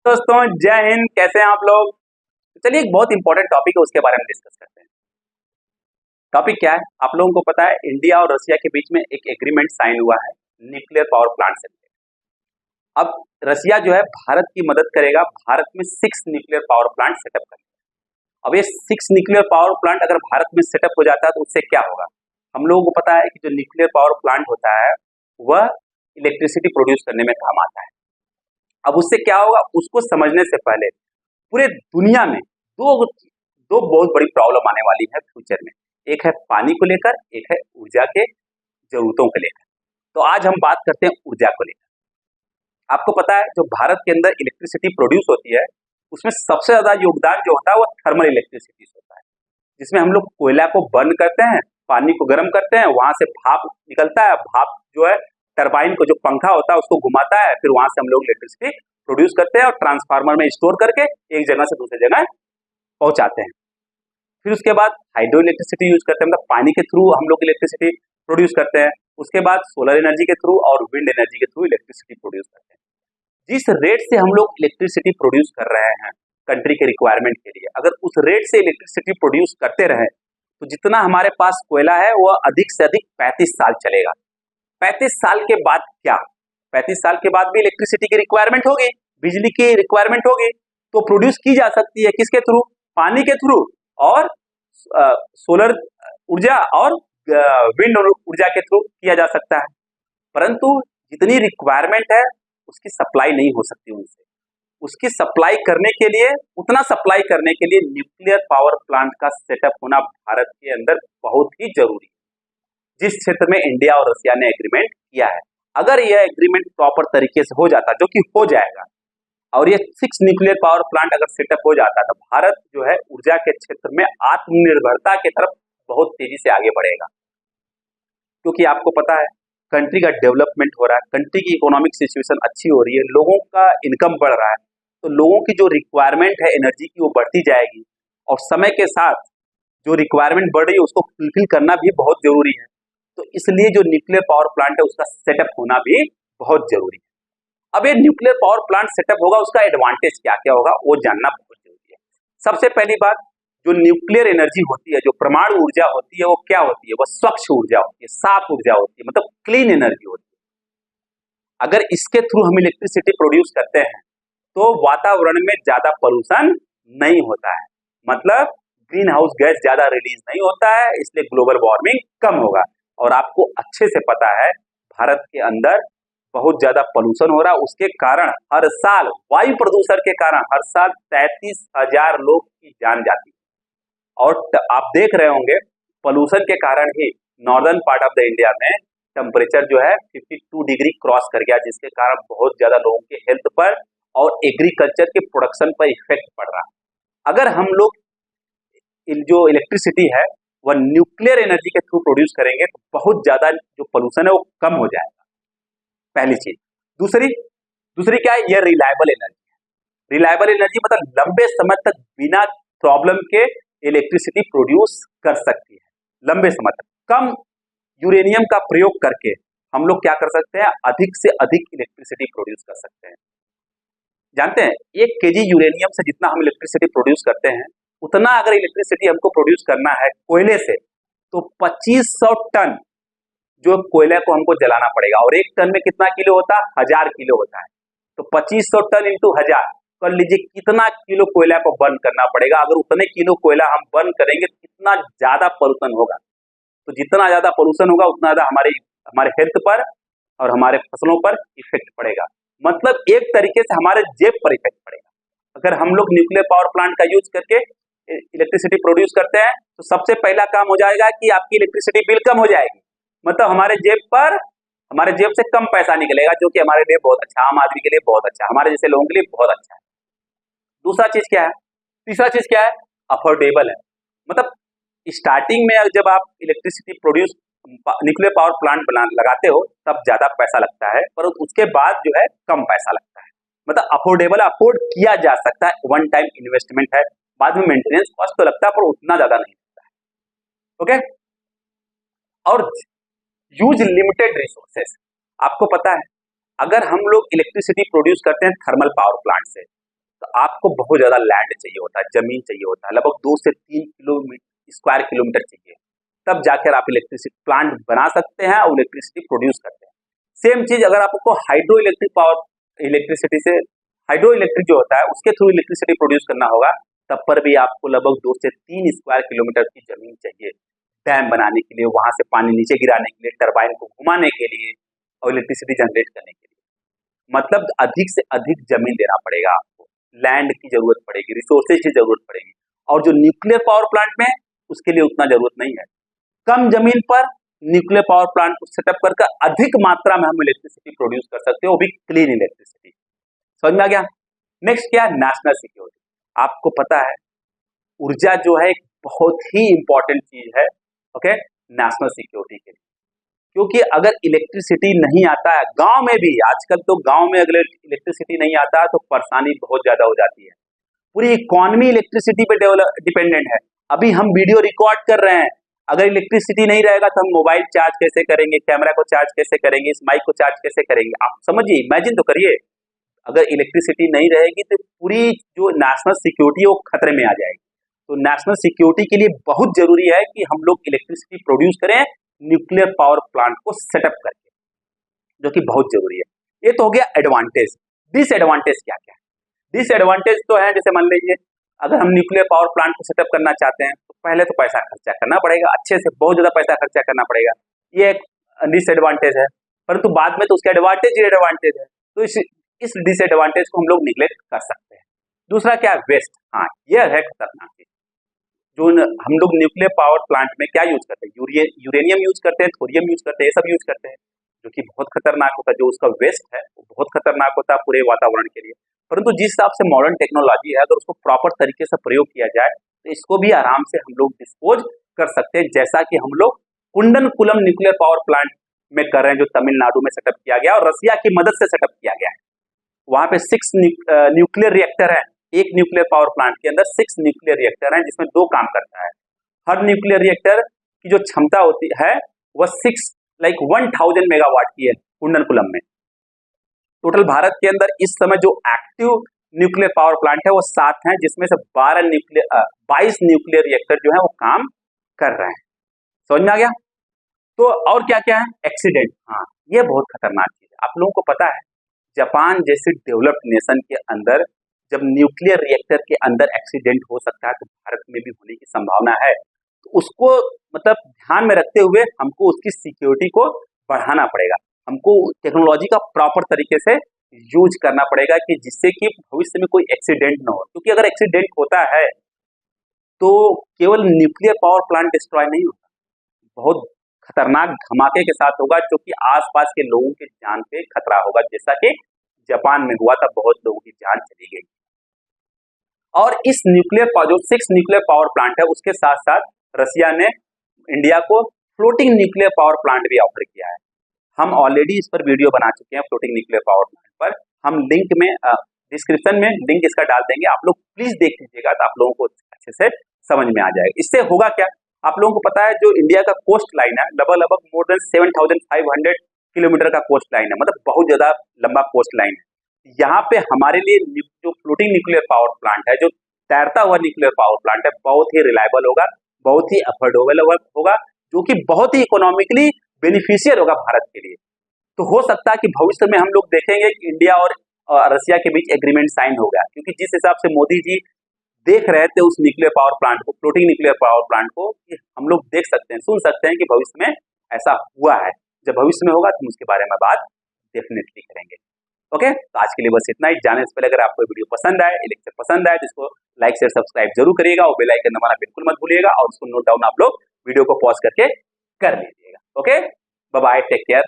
दोस्तों जय हिंद, कैसे हैं आप लोग। तो चलिए एक बहुत इंपॉर्टेंट टॉपिक है, उसके बारे में डिस्कस करते हैं। टॉपिक क्या है, आप लोगों को पता है इंडिया और रशिया के बीच में एक एग्रीमेंट साइन हुआ है न्यूक्लियर पावर प्लांट से। अब रशिया जो है भारत की मदद करेगा, भारत में 6 न्यूक्लियर पावर प्लांट सेटअप करेगा। अब ये 6 न्यूक्लियर पावर प्लांट अगर भारत में सेटअप हो जाता है तो उससे क्या होगा। हम लोगों को पता है कि जो न्यूक्लियर पावर प्लांट होता है वह इलेक्ट्रिसिटी प्रोड्यूस करने में काम आता है। अब उससे क्या होगा उसको समझने से पहले पूरे दुनिया में दो बहुत बड़ी प्रॉब्लम आने वाली है फ्यूचर में। एक है पानी को लेकर, एक है ऊर्जा के जरूरतों को लेकर। तो आज हम बात करते हैं ऊर्जा को लेकर। आपको पता है जो भारत के अंदर इलेक्ट्रिसिटी प्रोड्यूस होती है उसमें सबसे ज्यादा योगदान जो होता है वो थर्मल इलेक्ट्रिसिटी होता है, जिसमें हम लोग कोयला को बर्न करते हैं, पानी को गर्म करते हैं, वहां से भाप निकलता है। भाप जो है टरबाइन को, जो पंखा होता है उसको घुमाता है, फिर वहां से हम लोग इलेक्ट्रिसिटी प्रोड्यूस करते हैं और ट्रांसफार्मर में स्टोर करके एक जगह से दूसरी जगह पहुंचाते हैं। फिर उसके बाद हाइड्रो इलेक्ट्रिसिटी यूज करते हैं, मतलब पानी के थ्रू हम लोग इलेक्ट्रिसिटी प्रोड्यूस करते हैं। उसके बाद सोलर एनर्जी के थ्रू और विंड एनर्जी के थ्रू इलेक्ट्रिसिटी प्रोड्यूस करते हैं। जिस रेट से हम लोग इलेक्ट्रिसिटी प्रोड्यूस कर रहे हैं कंट्री के रिक्वायरमेंट के लिए, अगर उस रेट से इलेक्ट्रिसिटी प्रोड्यूस करते रहे तो जितना हमारे पास कोयला है वह अधिक से अधिक 35 साल चलेगा। 35 साल के बाद क्या, 35 साल के बाद भी इलेक्ट्रिसिटी की रिक्वायरमेंट होगी, बिजली की रिक्वायरमेंट होगी, तो प्रोड्यूस की जा सकती है किसके थ्रू, पानी के थ्रू और सोलर ऊर्जा और विंड ऊर्जा के थ्रू किया जा सकता है। परंतु जितनी रिक्वायरमेंट है उसकी सप्लाई नहीं हो सकती उनसे। उसकी सप्लाई करने के लिए, उतना सप्लाई करने के लिए न्यूक्लियर पावर प्लांट का सेटअप होना भारत के अंदर बहुत ही जरूरी है, जिस क्षेत्र में इंडिया और रशिया ने एग्रीमेंट किया है। अगर यह एग्रीमेंट प्रॉपर तरीके से हो जाता, जो कि हो जाएगा, और ये 6 न्यूक्लियर पावर प्लांट अगर सेटअप हो जाता तो भारत जो है ऊर्जा के क्षेत्र में आत्मनिर्भरता की तरफ बहुत तेजी से आगे बढ़ेगा। क्योंकि आपको पता है कंट्री का डेवलपमेंट हो रहा है, कंट्री की इकोनॉमिक सिचुएशन अच्छी हो रही है, लोगों का इनकम बढ़ रहा है, तो लोगों की जो रिक्वायरमेंट है एनर्जी की वो बढ़ती जाएगी और समय के साथ जो रिक्वायरमेंट बढ़ रही है उसको फुलफिल करना भी बहुत जरूरी है। तो इसलिए जो न्यूक्लियर पावर प्लांट है उसका सेटअप होना भी बहुत जरूरी है। अब ये न्यूक्लियर पावर प्लांट सेटअप होगा, उसका एडवांटेज क्या क्या होगा वो जानना बहुत जरूरी है। सबसे पहली बात, जो न्यूक्लियर एनर्जी होती है, जो परमाणु ऊर्जा होती है, वो क्या होती है, वो स्वच्छ ऊर्जा होती है, साफ ऊर्जा होती है, मतलब क्लीन एनर्जी होती है। अगर इसके थ्रू हम इलेक्ट्रिसिटी प्रोड्यूस करते हैं तो वातावरण में ज्यादा पोल्यूशन नहीं होता है, मतलब ग्रीन हाउस गैस ज्यादा रिलीज नहीं होता है, इसलिए ग्लोबल वार्मिंग कम होगा। और आपको अच्छे से पता है भारत के अंदर बहुत ज्यादा पोल्यूशन हो रहा है, उसके कारण हर साल वायु प्रदूषण के कारण हर साल 33,000 लोग की जान जाती है। और आप देख रहे होंगे पोल्यूशन के कारण ही northern part of the India में टेम्परेचर जो है 52 डिग्री क्रॉस कर गया, जिसके कारण बहुत ज्यादा लोगों के हेल्थ पर और एग्रीकल्चर के प्रोडक्शन पर इफेक्ट पड़ रहा है। अगर हम लोग जो इलेक्ट्रिसिटी है वह न्यूक्लियर एनर्जी के थ्रू प्रोड्यूस करेंगे तो बहुत ज्यादा जो पोल्यूशन है वो कम हो जाएगा, पहली चीज। दूसरी क्या है, यह रिलायबल एनर्जी है। रिलायबल एनर्जी मतलब लंबे समय तक बिना प्रॉब्लम के इलेक्ट्रिसिटी प्रोड्यूस कर सकती है, लंबे समय तक। कम यूरेनियम का प्रयोग करके हम लोग क्या कर सकते हैं, अधिक से अधिक इलेक्ट्रिसिटी प्रोड्यूस कर सकते हैं। जानते हैं 1 kg यूरेनियम से जितना हम इलेक्ट्रिसिटी प्रोड्यूस करते हैं, उतना अगर इलेक्ट्रिसिटी हमको प्रोड्यूस करना है कोयले से तो 2500 टन जो कोयले को हमको जलाना पड़ेगा। और 1 टन में कितना किलो होता है, 1000 किलो होता है। तो 2500 टन इंटू 1000 कर लीजिए कितना किलो कोयला को बर्न करना पड़ेगा। अगर उतने किलो कोयला हम बर्न करेंगे तो कितना ज्यादा पोल्यूशन होगा। तो जितना ज्यादा पोल्यूशन होगा उतना ज्यादा हमारे हेल्थ पर और हमारे फसलों पर इफेक्ट पड़ेगा, मतलब एक तरीके से हमारे जेब पर इफेक्ट पड़ेगा। अगर हम लोग न्यूक्लियर पावर प्लांट का यूज करके इलेक्ट्रिसिटी प्रोड्यूस करते हैं तो सबसे पहला काम हो जाएगा कि आपकी इलेक्ट्रिसिटी बिल कम हो जाएगी, मतलब हमारे जेब से कम पैसा निकलेगा, जो कि हमारे लिए बहुत अच्छा, आम आदमी के लिए बहुत अच्छा, हमारे जैसे लोगों के लिए बहुत अच्छा है। दूसरा चीज क्या है, तीसरा चीज क्या है, अफोर्डेबल है। मतलब स्टार्टिंग में जब आप electricity produce nuclear power plant लगाते हो तब ज्यादा पैसा लगता है, पर उसके बाद जो है कम पैसा लगता है, मतलब अफोर्डेबल, अफोर्ड किया जा सकता है। वन टाइम इन्वेस्टमेंट है, बाद में मेंटेनेंस कॉस्ट तो लगता है पर उतना ज्यादा नहीं लगता है। ओके, और यूज लिमिटेड रिसोर्सेस। आपको पता है अगर हम लोग इलेक्ट्रिसिटी प्रोड्यूस करते हैं थर्मल पावर प्लांट से तो आपको बहुत ज्यादा लैंड चाहिए होता है, जमीन चाहिए होता है, लगभग 2 से 3 स्क्वायर किलोमीटर चाहिए, तब जाकर आप इलेक्ट्रिसिटी प्लांट बना सकते हैं और इलेक्ट्रिसिटी प्रोड्यूस करते हैं। सेम चीज अगर आपको हाइड्रो इलेक्ट्रिक पावर इलेक्ट्रिसिटी से हाइड्रो इलेक्ट्रिक जो होता है उसके थ्रू इलेक्ट्रिसिटी प्रोड्यूस करना होगा, तब पर भी आपको लगभग 2 से 3 स्क्वायर किलोमीटर की जमीन चाहिए डैम बनाने के लिए, वहां से पानी नीचे गिराने के लिए, टरबाइन को घुमाने के लिए और इलेक्ट्रिसिटी जनरेट करने के लिए। मतलब अधिक से अधिक जमीन देना पड़ेगा आपको, लैंड की जरूरत पड़ेगी, रिसोर्सेज की जरूरत पड़ेगी। और जो न्यूक्लियर पावर प्लांट में उसके लिए उतना जरूरत नहीं है। कम जमीन पर न्यूक्लियर पावर प्लांट को सेटअप करके अधिक मात्रा में हम इलेक्ट्रिसिटी प्रोड्यूस कर सकते हैं, वो भी क्लीन इलेक्ट्रिसिटी। समझ में आ गया? नेक्स्ट क्या है? National security. आपको पता है ऊर्जा जो है एक बहुत ही इंपॉर्टेंट चीज है, ओके, नेशनल सिक्योरिटी के लिए। क्योंकि अगर इलेक्ट्रिसिटी नहीं आता है गांव में भी, आजकल तो गांव में अगर इलेक्ट्रिसिटी नहीं आता है तो परेशानी बहुत ज्यादा हो जाती है। पूरी इकोनॉमी इलेक्ट्रिसिटी पे डिपेंडेंट है। अभी हम वीडियो रिकॉर्ड कर रहे हैं, अगर इलेक्ट्रिसिटी नहीं रहेगा तो हम मोबाइल चार्ज कैसे करेंगे, कैमरा को चार्ज कैसे करेंगे, इस माइक को चार्ज कैसे करेंगे? आप समझिए, इमेजिन तो करिए, अगर इलेक्ट्रिसिटी नहीं रहेगी तो पूरी जो नेशनल सिक्योरिटी है वो खतरे में आ जाएगी। तो नेशनल सिक्योरिटी के लिए बहुत जरूरी है कि हम लोग इलेक्ट्रिसिटी प्रोड्यूस करें न्यूक्लियर पावर प्लांट को सेटअप करके, जो कि बहुत जरूरी है। ये तो हो गया एडवांटेज। डिसएडवांटेज क्या क्या है? डिसएडवांटेज तो है, जैसे मान लीजिए अगर हम न्यूक्लियर पावर प्लांट को सेटअप करना चाहते हैं तो पहले तो पैसा खर्चा करना पड़ेगा, अच्छे से बहुत ज्यादा पैसा खर्चा करना पड़ेगा, ये एक डिसएडवांटेज है। परंतु बाद में तो उसका एडवांटेज ही एडवांटेज है, तो इस डिसएडवांटेज को हम लोग निगलेक्ट कर सकते हैं। दूसरा क्या है? वेस्ट। हाँ, यह है खतरनाक चीज। जो हम लोग न्यूक्लियर पावर प्लांट में क्या यूज करते हैं? यूरेनियम यूज करते हैं, थोरियम यूज करते हैं, ये सब यूज करते हैं, जो कि बहुत खतरनाक होता है। जो उसका वेस्ट है वो बहुत खतरनाक होता है पूरे वातावरण के लिए। परंतु जिस हिसाब से मॉडर्न टेक्नोलॉजी है, अगर उसको प्रॉपर तरीके से प्रयोग किया जाए तो इसको भी आराम से हम लोग डिस्पोज कर सकते हैं, जैसा कि हम लोग कुंडनकुलम न्यूक्लियर पावर प्लांट में कर रहे हैं, जो तमिलनाडु में सेटअप किया गया और रसिया की मदद से सेटअप किया गया है। वहां पे 6 न्यूक्लियर रिएक्टर है। एक न्यूक्लियर पावर प्लांट के अंदर 6 न्यूक्लियर रिएक्टर हैं, जिसमें 2 काम करता है। हर न्यूक्लियर रिएक्टर की जो क्षमता होती है वह 1000 मेगावाट की है कुंडनकुलम में। टोटल भारत के अंदर इस समय जो एक्टिव न्यूक्लियर पावर प्लांट है वो 7 हैं, जिसमें से 22 न्यूक्लियर रिएक्टर जो है वो काम कर रहे हैं। समझ में आ गया? तो और क्या क्या है? एक्सीडेंट। हाँ, ये बहुत खतरनाक चीज है। आप लोगों को पता है जापान जैसे डेवलप्ड नेशन के अंदर जब न्यूक्लियर रिएक्टर के अंदर एक्सीडेंट हो सकता है तो भारत में भी होने की संभावना है। तो उसको मतलब ध्यान में रखते हुए हमको उसकी सिक्योरिटी को बढ़ाना पड़ेगा, हमको टेक्नोलॉजी का प्रॉपर तरीके से यूज करना पड़ेगा कि जिससे कि भविष्य में कोई एक्सीडेंट ना हो। क्योंकि अगर एक्सीडेंट होता है तो केवल न्यूक्लियर पावर प्लांट डिस्ट्रॉय नहीं होता, बहुत खतरनाक धमाके के साथ होगा, जो कि आसपास के लोगों की जान पे खतरा होगा, जैसा कि जापान में हुआ था, बहुत लोगों की जान चली गई। और इस जो 6 न्यूक्लियर पावर प्लांट है उसके साथ साथ रसिया ने इंडिया को फ्लोटिंग न्यूक्लियर पावर प्लांट भी ऑफर किया है। हम ऑलरेडी इस पर वीडियो बना चुके हैं फ्लोटिंग न्यूक्लियर पावर प्लांट पर, हम लिंक में डिस्क्रिप्शन में लिंक इसका डाल देंगे, आप लोग प्लीज देख लीजिएगा तो आप लोगों को अच्छे से समझ में आ जाएगा। इससे होगा क्या, आप लोगों को पता है जो इंडिया का कोस्ट लाइन है लगभग मोर देन 7500 किलोमीटर का कोस्ट लाइन है, मतलब बहुत ज्यादा लंबा कोस्ट लाइन है। यहाँ पे हमारे लिए जो फ्लोटिंग न्यूक्लियर पावर प्लांट है, जो तैरता हुआ न्यूक्लियर पावर प्लांट है, बहुत ही रिलायबल होगा, बहुत ही अफोर्डेबल होगा, जो कि बहुत ही इकोनॉमिकली बेनिफिशियल होगा भारत के लिए। तो हो सकता है कि भविष्य में हम लोग देखेंगे कि इंडिया और रसिया के बीच एग्रीमेंट साइन हो गया, क्योंकि जिस हिसाब से मोदी जी देख रहे थे उस न्यूक्लियर पावर प्लांट को, फ्लोटिंग न्यूक्लियर पावर प्लांट को, हम लोग देख सकते हैं, सुन सकते हैं कि भविष्य में ऐसा हुआ है। जब भविष्य में होगा तो हम उसके बारे में बात डेफिनेटली करेंगे। ओके, तो आज के लिए बस इतना ही। जाने से पहले अगर आपको वीडियो पसंद आए, लेक्चर पसंद आए तो इसको लाइक शेयर सब्सक्राइब जरूर करिएगा और बेल आइकन दबाना बिल्कुल मत भूलिएगा, और उसको नोट डाउन आप लोग वीडियो को पॉज करके कर लीजिएगा। Okay, bye bye, take care.